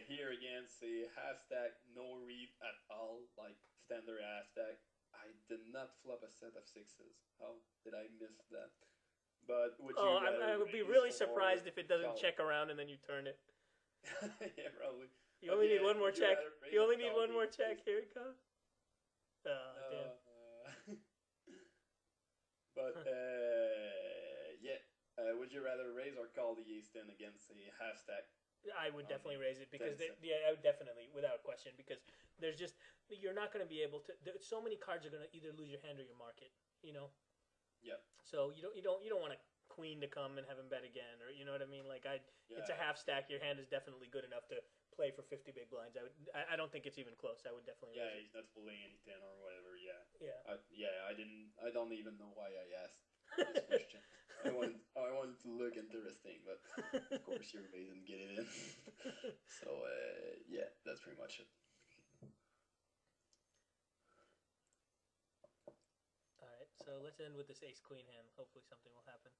S1: Here against a half stack, no read at all, like standard half stack. I did not flop a set of sixes. How did I miss that? But would you
S2: I would be really surprised if it doesn't check around and then you turn it.
S1: Yeah, probably.
S2: You only need one more check. You only need one more check. Here it comes. Damn.
S1: But yeah. Would you rather raise or call the ace 10 against a half stack?
S2: I would definitely raise it because I would definitely, without question, because there's just you're not going to be able to. So many cards are going to either lose your hand or your market.
S1: Yep.
S2: So you don't want a queen to come and have him bet again, or you know what I mean? Like it's a half stack. Your hand is definitely good enough to play for 50 big blinds. I don't think it's even close. I would definitely.
S1: Yeah,
S2: raise
S1: he's not folding any 10 or whatever. Yeah.
S2: Yeah.
S1: I don't even know why I asked this question. I wanted to look interesting, but of course your way didn't get it in. So yeah, that's pretty much it.
S2: All right, so let's end with this ace queen hand. Hopefully something will happen.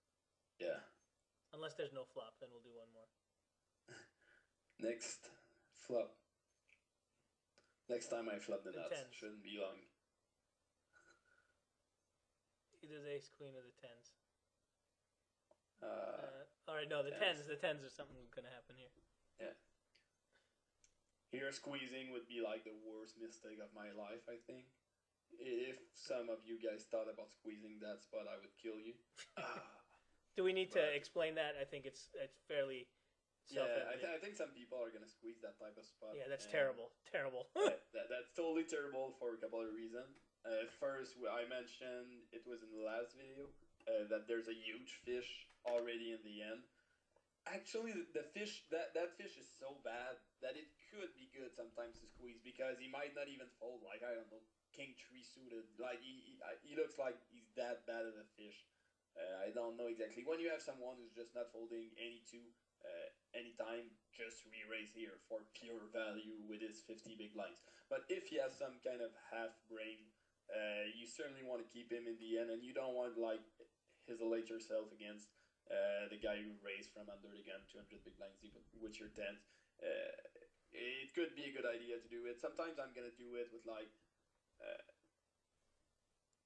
S1: Yeah.
S2: Unless there's no flop, then we'll do one more.
S1: Next flop. Next time I flop the nuts.
S2: Tens.
S1: Shouldn't be long.
S2: Either the ace queen or the tens. All right, no, the tens. The tens are something going to happen here.
S1: Yeah. Here squeezing would be like the worst mistake of my life, I think. If some of you guys thought about squeezing that spot, I would kill you.
S2: Do we need to explain that? I think it's fairly self-evident.
S1: Yeah, I think some people are going to squeeze that type of spot.
S2: Yeah, that's terrible. Terrible.
S1: That's totally terrible for a couple of reasons. First, I mentioned, it was in the last video, that there's a huge fish already in the end. Actually, the fish, that fish is so bad that it could be good sometimes to squeeze because he might not even fold, like, I don't know, king 3 suited. Like, he looks like he's that bad of a fish. I don't know exactly. When you have someone who's just not folding any 2 anytime, just re-raise here for pure value with his 50 big blinds. But if he has some kind of half brain, you certainly want to keep him in the end, and you don't want like isolate yourself against the guy who raised from under the gun 200 big blinds deep with your tens. It could be a good idea to do it. Sometimes I'm gonna do it with like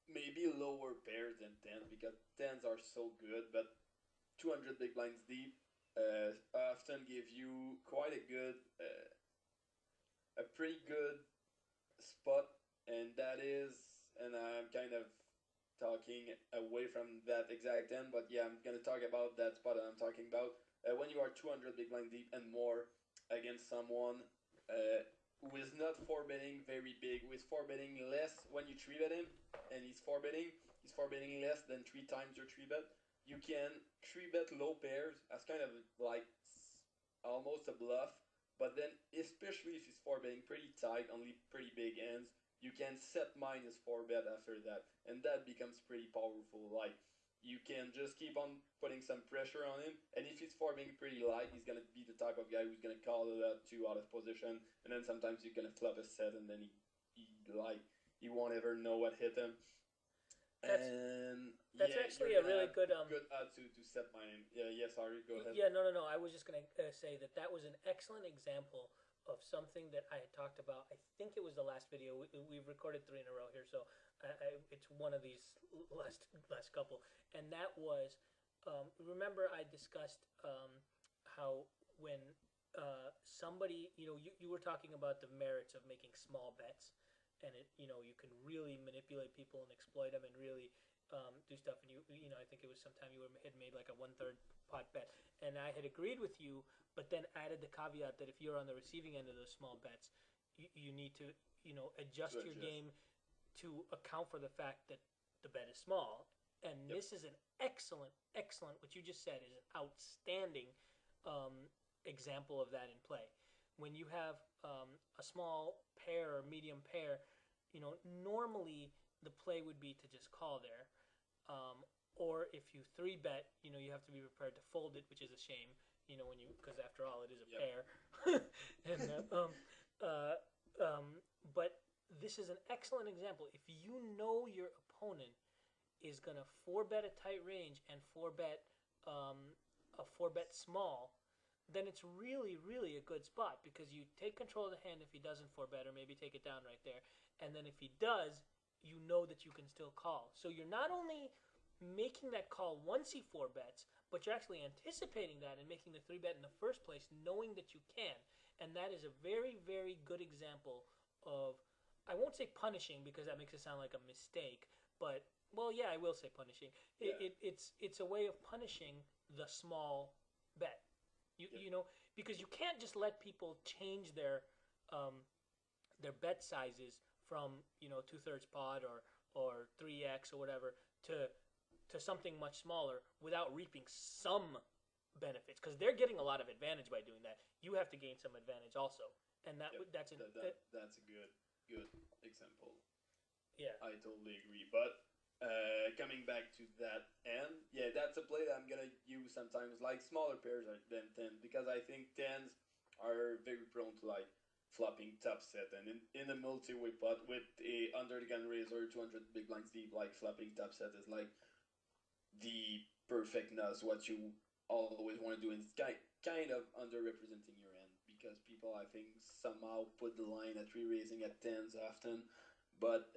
S1: maybe lower pairs than tens because tens are so good, but 200 big blinds deep often give you quite a good, a pretty good spot, and that is, and I'm kind of talking away from that exact end, but yeah, I'm gonna talk about that spot that I'm talking about. When you are 200 big blind deep and more against someone who is not 4-betting very big, who is 4-betting less when you 3-bet him, and he's 4-betting less than 3 times your 3-bet, you can 3-bet low pairs as kind of like almost a bluff But then, especially if he's four betting pretty tight, only pretty big ends, you can set minus four bet after that, and that becomes pretty powerful. Like you can just keep on putting some pressure on him, and if he's four betting pretty light, he's gonna be the type of guy who's gonna call it out two out of position, and then sometimes you're gonna flop a set, and then he won't ever know what hit him.
S2: That's
S1: And
S2: that's
S1: yeah,
S2: actually
S1: you're
S2: a
S1: gonna
S2: really
S1: have
S2: good
S1: good to set my name. Yeah, yeah. Sorry, go ahead.
S2: Yeah, no, no, no. I was just gonna say that that was an excellent example of something that I had talked about. I think it was the last video. We've recorded three in a row here, so it's one of these last couple. And that was, remember I discussed how when somebody, you were talking about the merits of making small bets, and you can really manipulate people and exploit them and really do stuff. And I think it was sometime you had made like a 1/3 pot bet, and I had agreed with you, but then added the caveat that if you're on the receiving end of those small bets, you need to adjust your game to account for the fact that the bet is small. And this is an excellent. What you just said is an outstanding example of that in play. When you have a small pair or medium pair, normally the play would be to just call there. Or if you three bet, you have to be prepared to fold it, which is a shame, because after all, it is a pair. and but this is an excellent example. If you know your opponent is gonna four bet a tight range and four bet small, then it's really a good spot because you take control of the hand if he doesn't four bet, or maybe take it down right there, and then if he does, you know that you can still call. So you're not only making that call once he four bets, but you're actually anticipating that and making the three bet in the first place, knowing that you can. And that is a very good example of, I won't say punishing because that makes it sound like a mistake, but well, yeah, I will say punishing.
S1: Yeah.
S2: It's a way of punishing the small bet. Because you can't just let people change their bet sizes from 2/3 pot or 3x or whatever to something much smaller without reaping some benefits, because they're getting a lot of advantage by doing that. You have to gain some advantage also, and that's
S1: a good example.
S2: Yeah,
S1: I totally agree. But coming back to that end, yeah, that's a play that I'm gonna use sometimes, like smaller pairs than ten, because I think tens are very prone to like flopping top set, and in a multi-way pot with a under the gun razor 200 big blinds deep, like flopping top set is like the perfect nuts, what you always want to do, and it's kind of underrepresenting your end because people, I think, somehow put the line at re-raising at tens often. But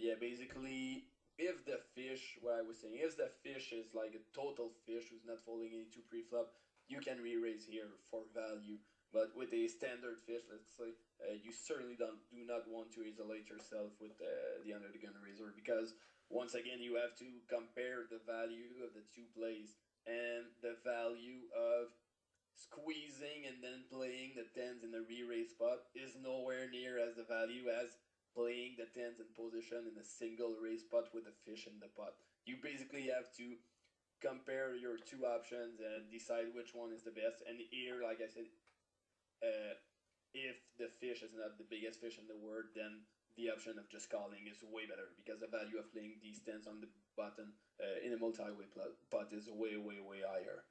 S1: yeah, basically, if the fish, what I was saying, if the fish is like a total fish who's not folding any two pre-flop, you can re-raise here for value. But with a standard fish, let's say, you certainly do not want to isolate yourself with the under the gun razor, because once again you have to compare the value of the two plays, and the value of squeezing and then playing the tens in the re-raise spot is nowhere near as the value as playing the tens in position in a single raise pot with a fish in the pot. You basically have to compare your two options and decide which one is the best. And here, like I said, if the fish is not the biggest fish in the world, then the option of just calling is way better, because the value of playing these tens on the button in a multi-way pot is way higher.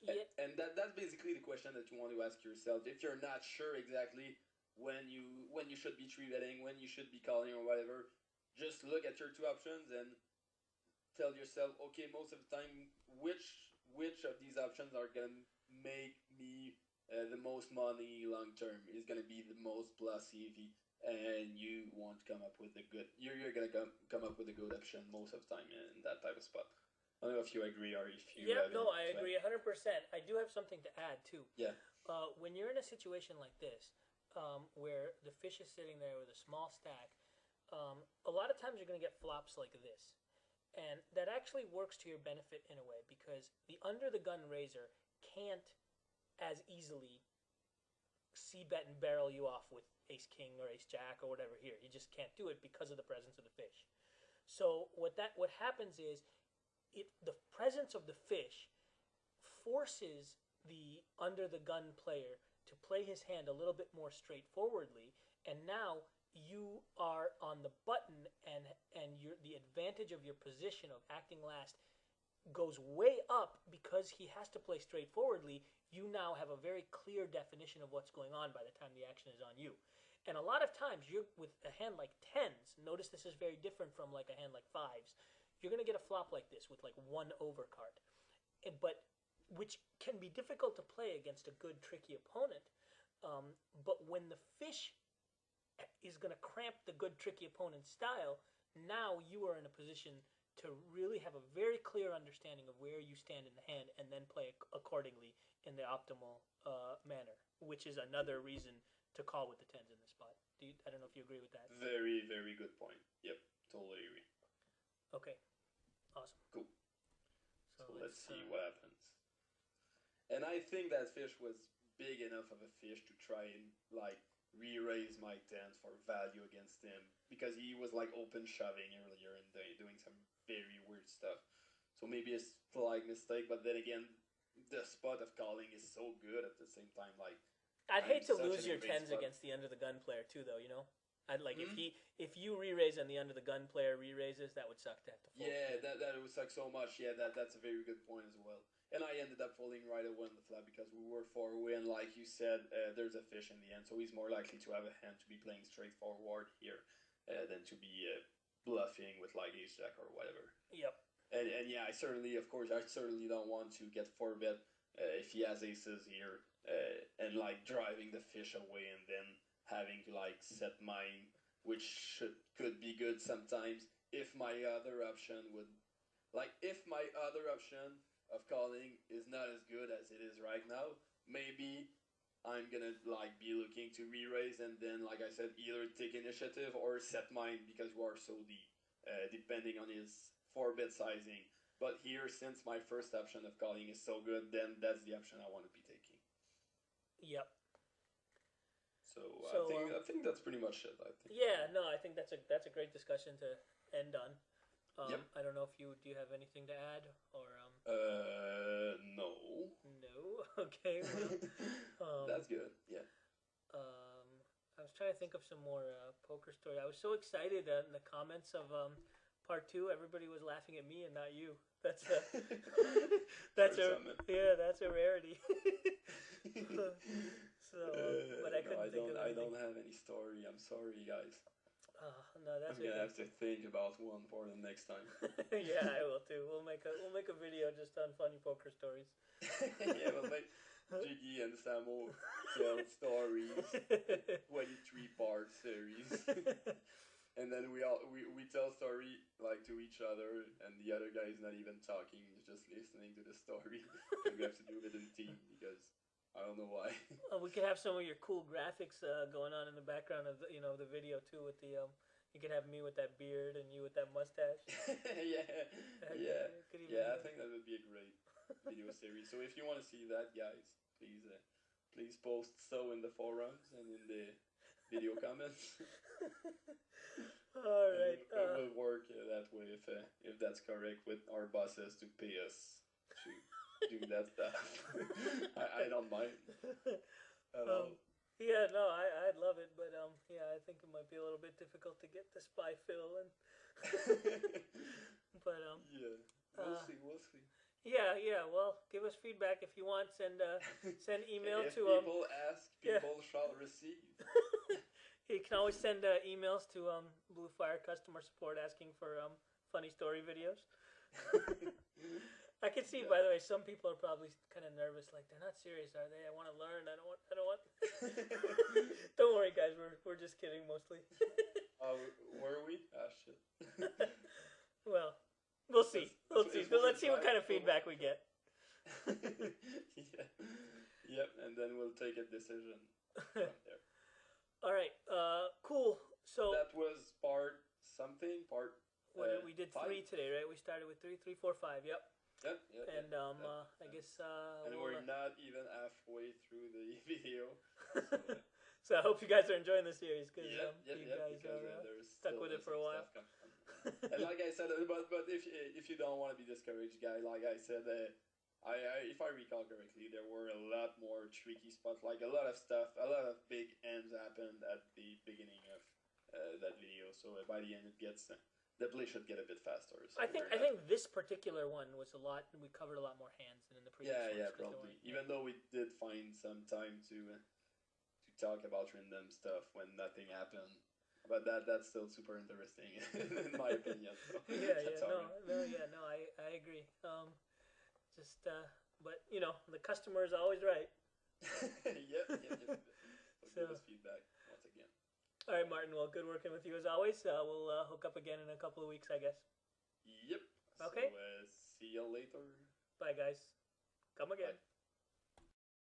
S2: yeah,
S1: And that's basically the question that you want to ask yourself. If you're not sure exactly when you should be three betting, when you should be calling or whatever, just look at your two options and tell yourself, okay, most of the time, which of these options are gonna make me the most money long term, is gonna be the most plus EV, and you won't come up with a good. You're gonna come up with a good option most of the time in that type of spot. I don't know if you agree or if you.
S2: yeah. No, I agree 100%. I do have something to add too.
S1: Yeah.
S2: When you're in a situation like this, where the fish is sitting there with a small stack, a lot of times you're going to get flops like this. And that actually works to your benefit in a way, because the under-the-gun raiser can't as easily c-bet and barrel you off with ace-king or ace-jack or whatever here. You just can't do it because of the presence of the fish. So what happens is, the presence of the fish forces the under-the-gun player to play his hand a little bit more straightforwardly, and now you are on the button, and the advantage of your position of acting last goes way up because he has to play straightforwardly. You now have a very clear definition of what's going on by the time the action is on you. And a lot of times, you're with a hand like tens. Notice this is very different from like a hand like fives. You're going to get a flop like this with like one over card, but which can be difficult to play against a good tricky opponent. But when the fish is going to cramp the good tricky opponent's style, now you are in a position to really have a very clear understanding of where you stand in the hand and then play accordingly in the optimal manner, which is another reason to call with the tens in this spot. I don't know if you agree with that.
S1: Very, very good point. Yep, totally agree.
S2: Okay, awesome.
S1: Cool. So let's see what happens. And I think that fish was big enough of a fish to try and like re-raise my tens for value against him because he was like open shoving earlier and doing some very weird stuff. So maybe a slight mistake, but then again, the spot of calling is so good at the same time. Like
S2: I'd hate to lose your tens against the under the gun player too, though. You know, I'd like if you re-raise and the under the gun player re-raises, that would suck to have to fold.
S1: Yeah, that would suck so much. Yeah, that's a very good point as well. And I ended up folding right away on the flop because we were far away, and like you said, there's a fish in the end, so he's more likely to have a hand to be playing straightforward here than to be bluffing with like ace jack or whatever.
S2: Yep.
S1: And yeah, I certainly don't want to get 4-bet if he has aces here and like driving the fish away and then having to like set mine, which could be good sometimes if my other option of calling is not as good as it is right now. Maybe I'm gonna like be looking to re-raise and then, like I said, either take initiative or set mine because you are so deep, depending on his 4-bet sizing. But here, since my first option of calling is so good, then that's the option I want to be taking.
S2: Yep.
S1: So I think that's pretty much it. I think.
S2: Yeah, no, I think that's a great discussion to end on.
S1: Yep.
S2: I don't know if do you have anything to add or
S1: No.
S2: No. Okay. Well,
S1: that's good. Yeah.
S2: I was trying to think of some more poker story. I was so excited in the comments of part 2. Everybody was laughing at me and not you. That's that's a rarity. So, but I couldn't think of anything.
S1: I don't have any story. I'm sorry, guys.
S2: No, that's
S1: I'm gonna have to think about one for the next time.
S2: Yeah, I will too. We'll make a video just on funny poker stories.
S1: Yeah, we'll make Jiggy and Samo tell stories, 23-part series, and then we tell story like to each other, and the other guy is not even talking; he's just listening to the story. And we have to do it in team because I don't know why.
S2: We could have some of your cool graphics going on in the background of the video too. With the you could have me with that beard and you with that mustache.
S1: Yeah. I think that would be a great video series. So if you want to see that, guys, please post so in the forums and in the video comments.
S2: All right.
S1: It will work that way if that's correct with our bosses to pay us to do that stuff. I don't mind.
S2: Yeah, no, I'd love it, but yeah, I think it might be a little bit difficult to get the spy fill and. But
S1: yeah, we'll see.
S2: Yeah. Well, give us feedback if you want. Send email
S1: if
S2: to
S1: people ask, people shall receive.
S2: You can always send emails to Blue Fire customer support asking for funny story videos. I can see, by the way, some people are probably kind of nervous, like they're not serious, are they? I want to learn. I don't want. Don't worry, guys. We're just kidding mostly.
S1: Were we? Ah, shit.
S2: Well, we'll see. Let's see what kind of feedback we get.
S1: Yeah. Yep, and then we'll take a decision from there.
S2: All right. Cool. So
S1: that was part.
S2: We did 3 today, right? We started with 3, 4, 5. Yep.
S1: Yep.
S2: And I guess.
S1: And we're not even halfway through the video.
S2: So I hope you guys are enjoying the series because you guys are stuck with it for a while.
S1: And like I said, but if you don't want to be discouraged, guy, like I said, If I recall correctly, there were a lot more tricky spots, like a lot of stuff, a lot of big ends happened at the beginning of that video. So by the end, the play should get a bit faster. So
S2: I think this particular one was a lot. We covered a lot more hands than in the previous ones.
S1: Yeah, probably. Even though we did find some time to talk about random stuff when nothing happened. But that's still super interesting in my opinion. So
S2: I agree. But the customer is always right.
S1: Yep. So give us feedback once again.
S2: All right, Martin. Well, good working with you as always. We'll hook up again in a couple of weeks, I guess.
S1: Yep.
S2: Okay.
S1: So, see you later.
S2: Bye, guys. Come again.
S1: Bye.